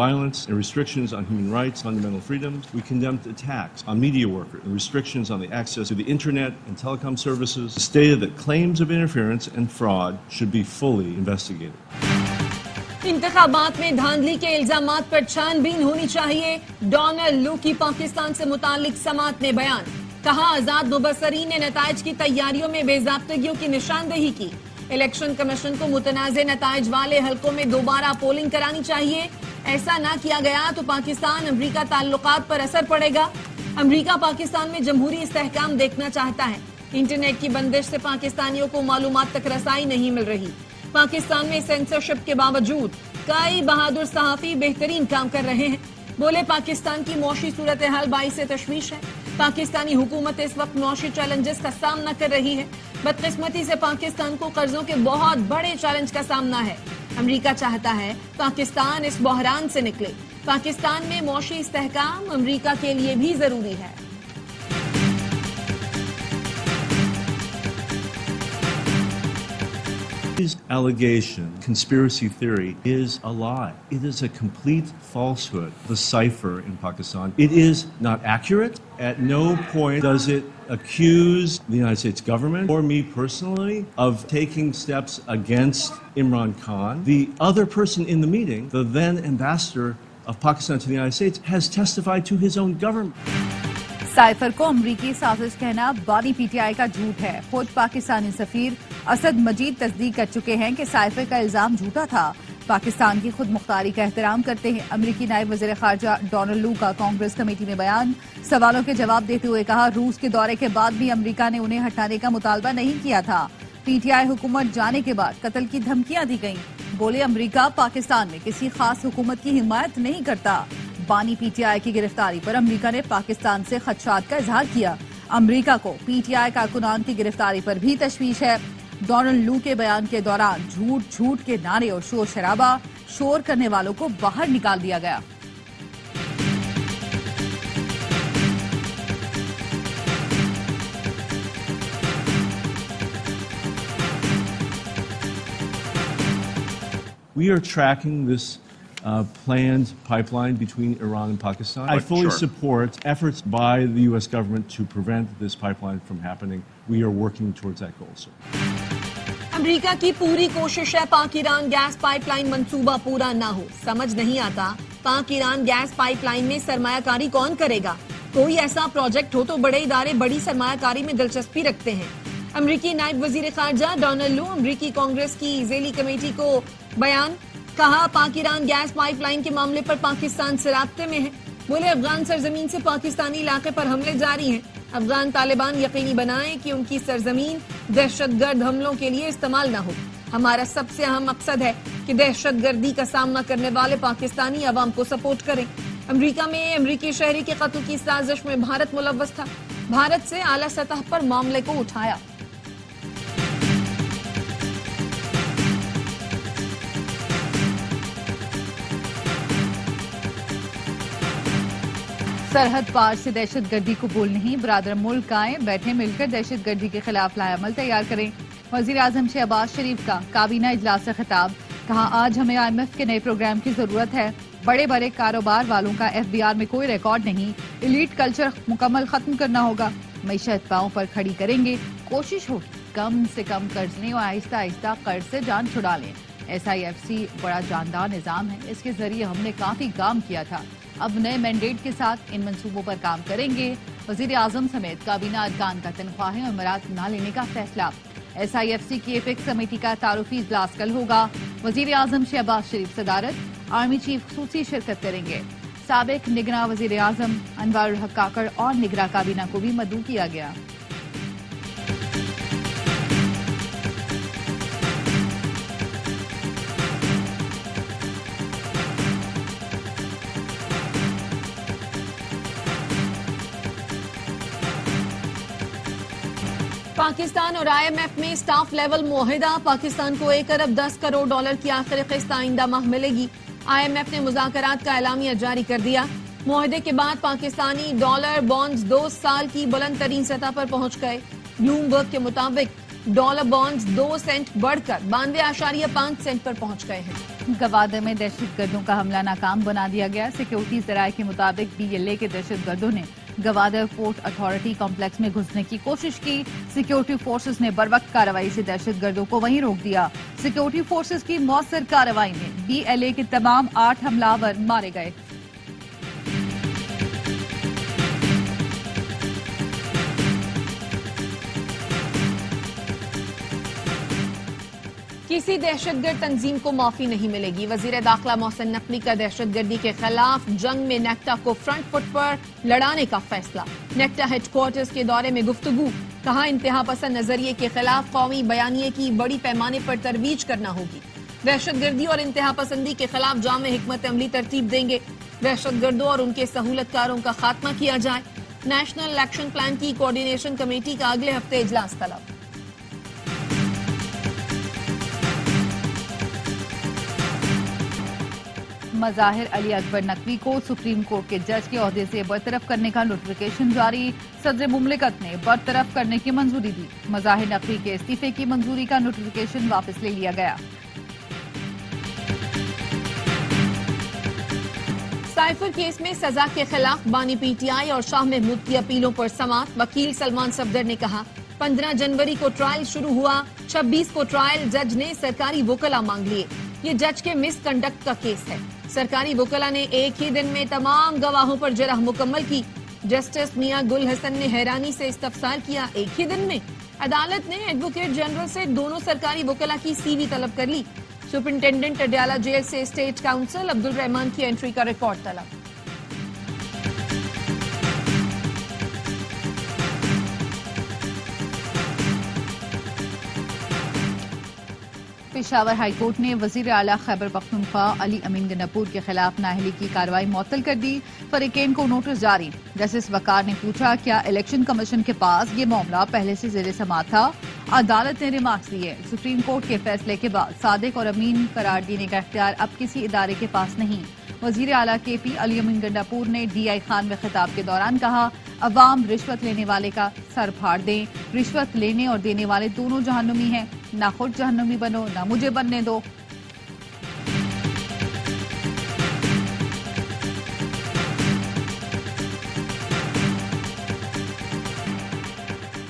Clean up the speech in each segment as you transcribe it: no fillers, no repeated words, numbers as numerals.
Violence and restrictions on human rights, fundamental freedoms. We condemned attacks on media workers and restrictions on the access to the internet and telecom services. Stated that claims of interference and fraud should be fully investigated. इंतखाबात में धांधली के इल्जामात पर छानबीन होनी चाहिए। Donald लू की पाकिस्तान से मुतालिक समात ने बयान। कहा आजाद मुबसरीन ने नताइज की तैयारियों में बेजाब्तगियों की निशानदेही की। इलेक्शन कमीशन को मुतनाज़े नताइज वाले हलकों में दोबारा पोलिंग करानी चाहिए। ऐसा ना किया गया तो पाकिस्तान अमरीका ताल्लुकात पर असर पड़ेगा। अमरीका पाकिस्तान में जमहूरी इस्तेहकाम देखना चाहता है। इंटरनेट की बंदिश से पाकिस्तानियों को मालूमात तक रसाई नहीं मिल रही। पाकिस्तान में सेंसरशिप के बावजूद कई बहादुर सहाफी बेहतरीन काम कर रहे हैं। बोले पाकिस्तान की मौशी सूरत हाल बाइस तशवीश है। पाकिस्तानी हुकूमत इस वक्त मौशी चैलेंजेस का सामना कर रही है। बदकिस्मती से पाकिस्तान को कर्जों के बहुत बड़े चैलेंज का सामना है। अमरीका चाहता है पाकिस्तान इस बहरान से निकले। पाकिस्तान में मौशी इस्तेहकाम अमरीका के लिए भी जरूरी है। This allegation, conspiracy theory, is a lie. It is a complete falsehood. The cipher in Pakistan. It is not accurate. At no point does it accuse the United States government or me personally of taking steps against Imran Khan. The other person in the meeting, the then ambassador of Pakistan to the United States, has testified to his own government. Cipher को अमरीकी साजिश कहना बानी PTI का झूठ है। खुद पाकिस्तानी सफीर असद मजीद तस्दीक कर चुके हैं कि साइफर का इल्जाम झूठा था। पाकिस्तान की खुद मुख्तारी का एहतराम करते हैं। अमरीकी नायब वज़ीर ख़ारजा डोनाल्ड लू का कांग्रेस कमेटी में बयान। सवालों के जवाब देते हुए कहा रूस के दौरे के बाद भी अमरीका ने उन्हें हटाने का मुतालबा नहीं किया था। पीटीआई हुकूमत जाने के बाद कत्ल की धमकियां दी गईं। बोले अमरीका पाकिस्तान में किसी खास हुकूमत की हिमायत नहीं करता। बानी पीटीआई की गिरफ्तारी पर अमरीका ने पाकिस्तान से खदशात का इजहार किया। अमरीका को पीटीआई कारकुनान की गिरफ्तारी पर भी तशवीश है। डोनाल्ड लू के बयान के दौरान झूठ झूठ के नारे और शोर शराबा, शोर करने वालों को बाहर निकाल दिया गया। We are tracking this planned pipeline between Iran and Pakistan. I fully support efforts by the U.S. government to prevent this pipeline from happening. We are working towards that goal, sir. अमरीका की पूरी कोशिश है पाक Iran gas pipeline मंसूबा पूरा ना हो। समझ नहीं आता पाक ईरान गैस पाइपलाइन में सरमायाकारी कौन करेगा। कोई ऐसा प्रोजेक्ट हो तो बड़े इदारे बड़ी सरमायाकारी में दिलचस्पी रखते हैं। अमरीकी नायब वजीर खारजा डोनाल्ड लू अमरीकी कांग्रेस की ज़ेली कमेटी को बयान। कहा पाक ईरान गैस पाइपलाइन के मामले पर पाकिस्तान से राब्ते में है। बोले अफगान सरजमीन से पाकिस्तानी इलाके पर हमले जारी हैं। अफगान तालिबान यकीनी बनाएं कि उनकी सरजमीन दहशतगर्द हमलों के लिए इस्तेमाल न हो। हमारा सबसे अहम मकसद है कि दहशतगर्दी का सामना करने वाले पाकिस्तानी अवाम को सपोर्ट करें। अमरीका में अमरीकी शहरी के कत्ल की साजिश में भारत मुलव्वस था। भारत से आला सतह पर मामले को उठाया। सरहद पार से दहशतगर्दी कबूल नहीं। बरादर मुल्क आए, बैठे मिलकर दहशतगर्दी के खिलाफ लाएअमल तैयार करें। वजीर आजम शहबाज शरीफ का काबीना इजलास से खिताब। कहा आज हमें IMF के नए प्रोग्राम की जरूरत है। बड़े बड़े कारोबार वालों का FBR में कोई रिकॉर्ड नहीं। एलीट कल्चर मुकम्मल खत्म करना होगा। मईशत पांव पर खड़ी करेंगे। कोशिश होगी कम से कम कर्ज लें और आहिस्ता आहिस्ता कर्ज से जान छुड़ा लें। SIFC बड़ा जानदार निज़ाम है। इसके जरिए हमने काफी काम किया था। अब नए मैंडेट के साथ इन मंसूबों पर काम करेंगे। वजीर आजम समेत काबीना अरकान का तनख्वाहें और मरात न लेने का फैसला। SIFC की एपेक्स कमेटी का तारुफी इजलास कल होगा। वजीर आजम शहबाज शरीफ सदारत, आर्मी चीफ खुसूसी शिरकत करेंगे। साबिक निगरां वजीर आजम अनवारुल हक काकड़ और निगरां काबीना को भी मदऊ किया गया। पाकिस्तान और IMF में स्टाफ लेवल मुआहिदा। पाकिस्तान को 1 अरब 10 करोड़ डॉलर की आखिरी किस्त आइंदा माह मिलेगी। IMF ने मुज़ाकरात का एलामिया जारी कर दिया। मुआहिदे के बाद पाकिस्तानी डॉलर बॉन्ड्स 2 साल की बुलंद तरीन सतह पर पहुंच गए। ब्लूमबर्ग के मुताबिक डॉलर बॉन्ड्स 2 सेंट बढ़कर 92.5 सेंट पर पहुंच गए हैं। गवादर में दहशतगर्दों का हमला नाकाम बना दिया गया। सिक्योरिटी जराये के मुताबिक BLA के दहशतगर्दों ने गवादर पोर्ट अथॉरिटी कॉम्प्लेक्स में घुसने की कोशिश की। सिक्योरिटी फोर्सेस ने बरवक्त कार्रवाई से दहशतगर्दों को वहीं रोक दिया। सिक्योरिटी फोर्सेस की मौसर कार्रवाई में BLA के तमाम 8 हमलावर मारे गए। किसी दहशतगर्द तंजीम को माफी नहीं मिलेगी। वजीर दाखिला मोहसिन नकवी का दहशतगर्दी के खिलाफ जंग में नेक्टा को फ्रंट फुट पर लड़ाने का फैसला। नेक्टा हेडक्वार्टर्स के दौरे में गुफ्तगू, कहा इंतहा पसंद नजरिए के खिलाफ कौमी बयानिए की बड़ी पैमाने पर तरवीज करना होगी। दहशतगर्दी और इंतहा पसंदी के खिलाफ जामे हिकमत अमली तरतीब देंगे। दहशतगर्दों और उनके सहूलतकारों का खात्मा किया जाए। नेशनल एक्शन प्लान की कोऑर्डिनेशन कमेटी का अगले हफ्ते इजलास तलब। मज़ाहिर अली अकबर नकवी को सुप्रीम कोर्ट के जज के ओहदे से बरतरफ करने का नोटिफिकेशन जारी। सदर मुमलिकत ने बरतरफ करने की मंजूरी दी। मज़ाहिर नकवी के इस्तीफे की मंजूरी का नोटिफिकेशन वापस ले लिया गया। साइफर केस में सजा के खिलाफ बानी PTI और शाह महमूद की अपीलों पर समाअत। वकील सलमान सफदर ने कहा 15 जनवरी को ट्रायल शुरू हुआ, 26 को ट्रायल। जज ने सरकारी वकला मांग लिए। ये जज के मिसकंडक्ट का केस है। सरकारी वकला ने एक ही दिन में तमाम गवाहों पर जरह मुकम्मल की। जस्टिस मियां गुल हसन ने हैरानी से इस्तफसार किया, एक ही दिन में? अदालत ने एडवोकेट जनरल से दोनों सरकारी वकला की CV तलब कर ली। सुपरिंटेंडेंट अडयाला जेल से स्टेट काउंसिल अब्दुल रहमान की एंट्री का रिकॉर्ड तलब। पेशावर हाई कोर्ट ने वजीर आला खैबर पख्तूनख्वा अली अमीन गंडापुर के खिलाफ नाअहली की कार्रवाई मुअत्तल कर दी। फरीकैन को नोटिस जारी। जस्टिस वकार ने पूछा, क्या इलेक्शन कमीशन के पास ये मामला पहले से ज़ेरे समाअत था? अदालत ने रिमार्क्स दिए। सुप्रीम कोर्ट के फैसले के बाद सादिक और अमीन करार देने का इख्तियार अब किसी इदारे के पास नहीं। वजीर आला KP अली अमीन गंडापुर ने DI खान में खिताब के दौरान कहा, अवाम रिश्वत लेने वाले का सर फाड़ दें। रिश्वत लेने और देने वाले दोनों जहन्नुमी हैं। ना खुद जहन्नुमी बनो, ना मुझे बनने दो।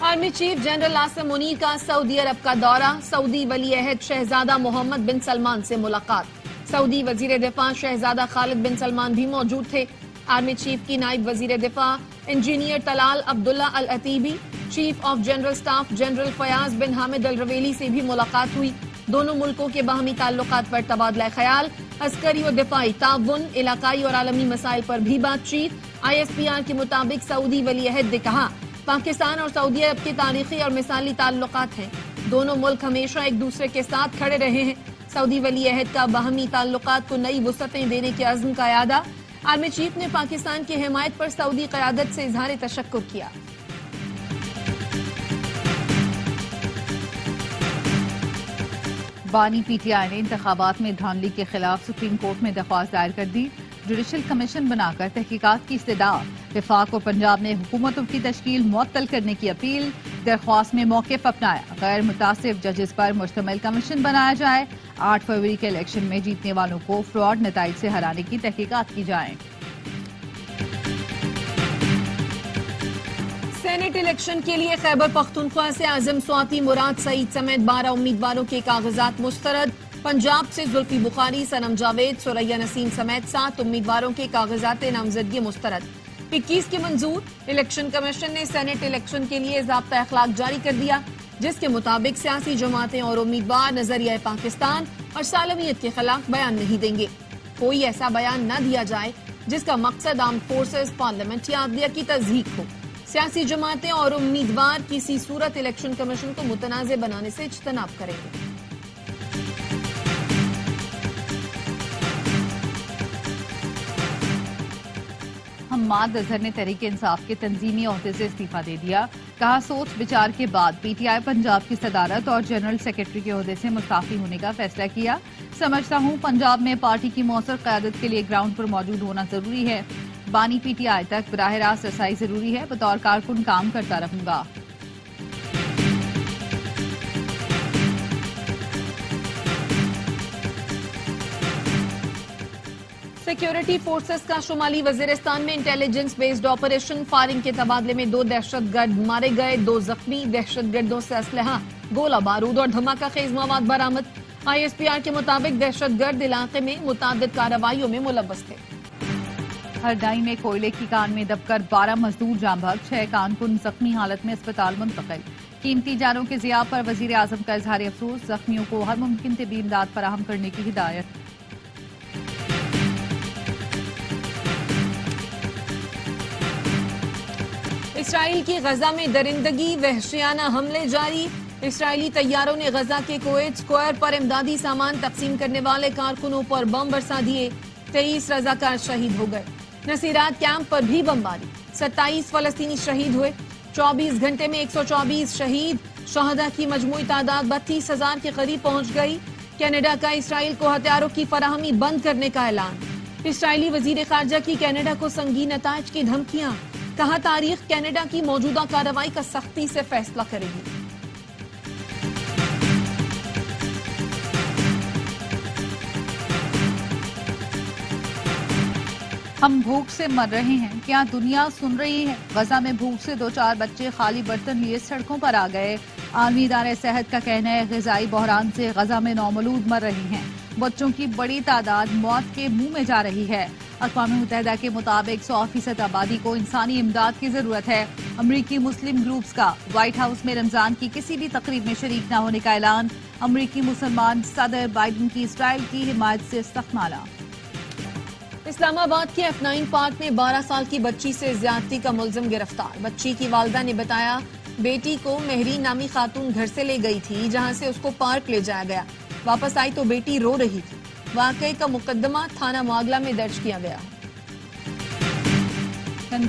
Army chief general Asim Munir का सऊदी अरब का दौरा। सऊदी वली अहद शहजादा मोहम्मद बिन सलमान से मुलाकात। सऊदी वजीर दिफा शहजादा खालिद बिन सलमान भी मौजूद थे। आर्मी चीफ की नायब वजीर दिफा engineer Talal Abdullah Al Atibi, chief of general staff general Fayyad bin Hamid Al Ruwaili से भी मुलाकात हुई। दोनों मुल्कों के बाहमी ताल्लुकात पर तबादला ख्याल, अस्करी और दिफाई ताउन, इलाकाई और आलमी मसाइल पर भी बातचीत। ISPR के मुताबिक सऊदी वली अहद ने कहा, पाकिस्तान और सऊदी अरब के तारीखी और मिसाली ताल्लुकात हैं। दोनों मुल्क हमेशा एक दूसरे के साथ खड़े रहे हैं। सऊदी वली अहद का बाहमी ताल्लुकात को नई वुसअतें देने के अज़्म का यादा। आर्मी चीफ ने पाकिस्तान की हिमायत पर सऊदी क़यादत से इजहार तशक्कुर किया। बानी PTI ने इंतखाबात में धांधली के खिलाफ सुप्रीम कोर्ट में दरख्वास्त दायर कर दी। जुडिशल कमीशन बनाकर तहकीकात की इस्तदा। वफाक और पंजाब ने हुकूमतों की तश्कील मुअत्तल करने की अपील। दरख्वास्त में मौक़िफ़ अपनाया, गैर मुतासिब जजेस पर मुश्तमिल कमीशन बनाया जाए। 8 फरवरी के इलेक्शन में जीतने वालों को फ्रॉड नताइज से हराने की तहकीकात की जाए। सेनेट इलेक्शन के लिए खैबर पख्तूनख्वा से आज़म स्वाति, मुराद सईद समेत 12 उम्मीदवारों के कागजात मुस्तरद। पंजाब से जुल्फी बुखारी, सनम जावेद, सुरैया नसीम समेत 7 उम्मीदवारों के कागजात नामजदगी मुस्तरद। 21 के मंजूर। इलेक्शन कमीशन ने सेनेट इलेक्शन के लिए ज़ाब्ता अखलाक जारी कर दिया, जिसके मुताबिक सियासी जमातें और उम्मीदवार नजरिया पाकिस्तान और सालमियत के खिलाफ बयान नहीं देंगे। कोई ऐसा बयान न दिया जाए जिसका मकसद आर्म्ड फोर्सेस, पार्लियामेंट या अदलिया की तज़हीक हो। सियासी जमातें और उम्मीदवार किसी सूरत इलेक्शन कमीशन को मुतनाज़ बनाने से इज्तनाब करेंगे। हम्माद अजहर ने तहरीक इंसाफ के तंजीमी ओहदे से इस्तीफा दे दिया। कहा, सोच विचार के बाद PTI पंजाब की सदारत और जनरल सेक्रेटरी के ओहदे से मुस्ताफी होने का फैसला किया। समझता हूँ पंजाब में पार्टी की मौसर क़यादत के लिए ग्राउंड पर मौजूद होना जरूरी है। बानी PTI तक बराह रास्त रसाई जरूरी है। बतौर कारकुन काम करता रहूंगा। सिक्योरिटी फोर्सेस का शुमाली वजीरिस्तान में इंटेलिजेंस बेस्ड ऑपरेशन, फायरिंग के तबादले में 2 दहशतगर्द मारे गए, 2 जख्मी, दहशतगर्दों से असलहा, गोला बारूद और धमाका खेज मवाद बरामद। ISPR के मुताबिक दहशतगर्द इलाके में मुतादिद कार्रवाइयों में मुलव्वस थे। हरदाई में कोयले की कान में दबकर 12 मजदूर जाम भाग, 6 कारकुन जख्मी हालत में अस्पताल मुंतकिल। कीमती जानों के ज़िया पर वजीर आजम का इजहार अफसोस, जख्मियों को हर मुमकिन तिबी इमदाद फराहम करने की हिदायत। इसराइल की गजा में दरिंदगी, वहशियाना हमले जारी। इसराइली तैयारों ने गजा के कोएट स्क्वायर पर इमदादी सामान तकसीम करने वाले कारकुनों पर बम बरसा दिए। 23 रजाकार शहीद हो गए। नसीरात कैंप पर भी बमबारी, 27 फलस्तीनी शहीद हुए। 24 घंटे में 124 शहीद। शहदा की मजमूई तादाद 32,000 के करीब पहुंच गई। कनाडा का इसराइल को हथियारों की फराहमी बंद करने का ऐलान। इसराइली वजीर खारजा की कनाडा को संगीन नताइज की धमकियां। कहा तारीख कनाडा की मौजूदा कार्रवाई का सख्ती से फैसला करेगी। हम भूख से मर रहे हैं, क्या दुनिया सुन रही है? गजा में भूख से 2-4 बच्चे खाली बर्तन लिए सड़कों पर आ गए। आलमी इदारे सेहत का कहना है ग़िज़ाई बहरान से गजा में नौमलूद मर रही हैं। बच्चों की बड़ी तादाद मौत के मुंह में जा रही है। अक़वाम मुत्तहिदा के मुताबिक 100% आबादी को इंसानी इमदाद की जरूरत है। अमरीकी मुस्लिम ग्रुप्स का व्हाइट हाउस में रमजान की किसी भी तकरीब में शरीक न होने का ऐलान। अमरीकी मुसलमान सदर बाइडन की इसराइल की हिमायत से सख्त नाला। इस्लामाबाद के F9 पार्क में 12 साल की बच्ची से ज्यादती का मुलजिम गिरफ्तार। बच्ची की वालिदा ने बताया बेटी को महरीन नामी खातून घर से ले गई थी, जहां से उसको पार्क ले जाया गया। वापस आई तो बेटी रो रही थी। वाकये का मुकदमा थाना मुआगला में दर्ज किया गया।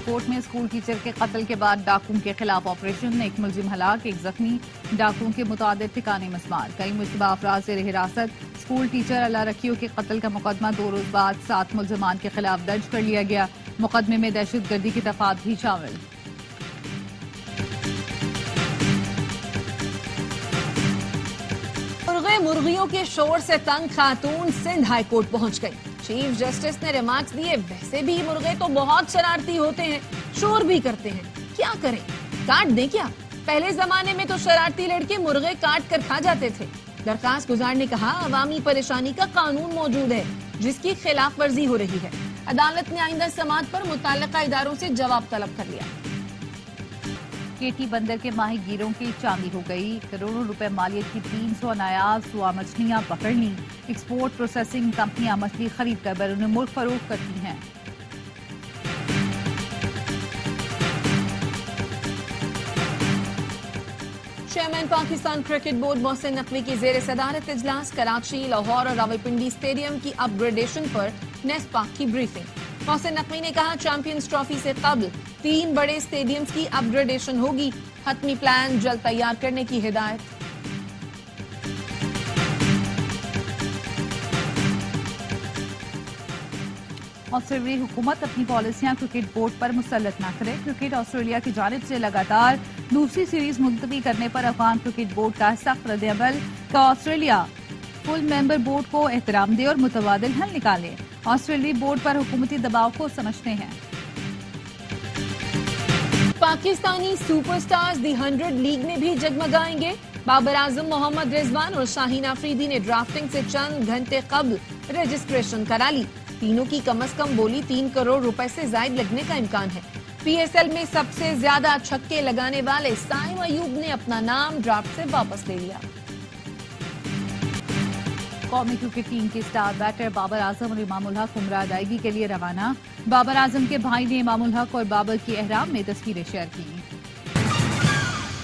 कोट में स्कूल टीचर के कत्ल के बाद डाकुओं के खिलाफ ऑपरेशन, 1 मुलजिम हलाक, 1 जख्मी। डाकुओं के मुताबिक ठिकाने मस्मार, कई मुश्तबा अफराद से हिरासत। स्कूल टीचर अल्लाह रखियो के कत्ल का मुकदमा 2 रोज बाद 7 मुलजमान के खिलाफ दर्ज कर लिया गया। मुकदमे में दहशतगर्दी की दफात भी शामिल। मुर्गियों के शोर से तंग खातून सिंध हाई कोर्ट पहुंच गई। चीफ जस्टिस ने रिमार्क्स दिए, वैसे भी मुर्गे तो बहुत शरारती होते हैं, शोर भी करते हैं, क्या करें, काट दें क्या? पहले जमाने में तो शरारती लड़के मुर्गे काट कर खा जाते थे। दरखास्त गुजार ने कहा अवामी परेशानी का कानून मौजूद है जिसकी खिलाफ वर्जी हो रही है। अदालत ने आइंदा समात पर मुतल्लिका इदारों से जवाब तलब कर लिया। केटी बंदर के माहीगीरों की चांदी हो गई। करोड़ों रुपए मालियत की 300 नायाब सुआ मछलियां पकड़ ली। एक्सपोर्ट प्रोसेसिंग कंपनियां मछली खरीद कर बैरून मुल्क फरोख्त करती हैं। Chairman Pakistan cricket board Mohsin Naqvi की जेर सदारत इजलास। कराची, लाहौर और रावलपिंडी स्टेडियम की अपग्रेडेशन पर नेस्पाक की ब्रीफिंग। मोहसिन नकवी ने कहा चैंपियंस ट्रॉफी से कबल 3 बड़े स्टेडियम्स की अपग्रेडेशन होगी। हतमी प्लान जल्द तैयार करने की हिदायत। ऑस्ट्रेलियाई हुकूमत अपनी पॉलिसियां क्रिकेट बोर्ड पर मुसल्लत न करे। क्रिकेट ऑस्ट्रेलिया की जानिब से लगातार दूसरी सीरीज मुलतवी करने पर अफगान क्रिकेट बोर्ड का सख्त रद्द-ए-अमल का ऑस्ट्रेलिया फुल मेंबर बोर्ड को एहतराम दे और मुतबादिल हल निकाले। ऑस्ट्रेलियाई बोर्ड पर हुकूमती दबाव को समझते हैं। पाकिस्तानी सुपरस्टार्स दी 100 लीग में भी जगमगाएंगे। बाबर आजम, मोहम्मद रिजवान और शाहीन अफरीदी ने ड्राफ्टिंग से चंद घंटे कबल रजिस्ट्रेशन करा ली। तीनों की कम से कम बोली 3 करोड़ रुपए से जायद लगने का इम्कान है। PSL में सबसे ज्यादा छक्के लगाने वाले साइम अयूब ने अपना नाम ड्राफ्ट से वापस ले लिया। कौमी क्रिकेट टीम के स्टार बैटर बाबर आजम और इमामुल हक उम्रा अदायगी के लिए रवाना। बाबर आजम के भाई ने इमामुल हक और बाबर की एहराम में तस्वीरें शेयर की।